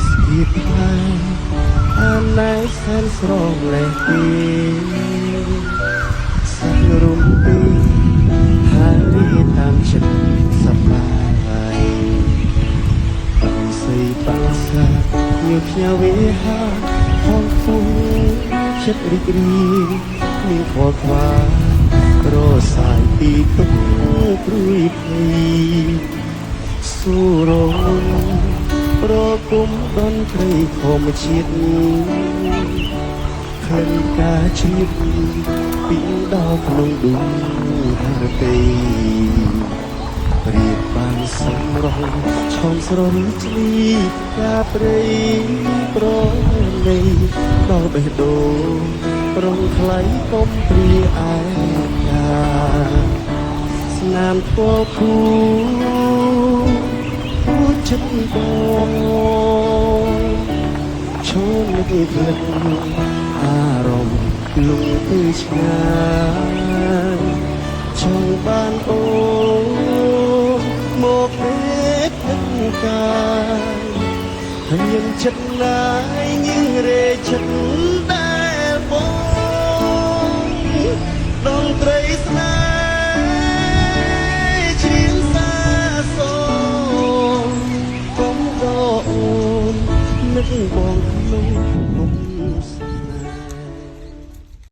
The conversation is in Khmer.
ស្គីផាអានណៃសែនស្រងលេះទីសាច់រុំពីហើយរីតាមចិត្តសប្បាយអង្គសីបាសាញើផ្ញើវិហាហងហ្វូចិត្តរីករាយមានខកខ្វារសាយពីទុកព្រួយភ័យសូរងប្រគុំដនត្រីធម្មជាតិឃើញការជ្រាបពីដល់ក្នុងដួងហារតីរៀបបានសម្រងឆោមស្រនជ្លីកាព្រៃប្រណីដល់បេះដូងប្រងថ្លៃកុំព្រាឯកាស្នាមធ្វគូចិត្តបងឈូននឹកភ្លឹកអារម្មណ៍លងទៅឆ្ងាយចង់បានអូនមកពេលទឹកកាយហើយยังចិត្តណាយញឹងរេចិត្តដែលបងដងត្រីស្នេហ៍ជ្រៀងសាសនឹកបងក្នុងមុខ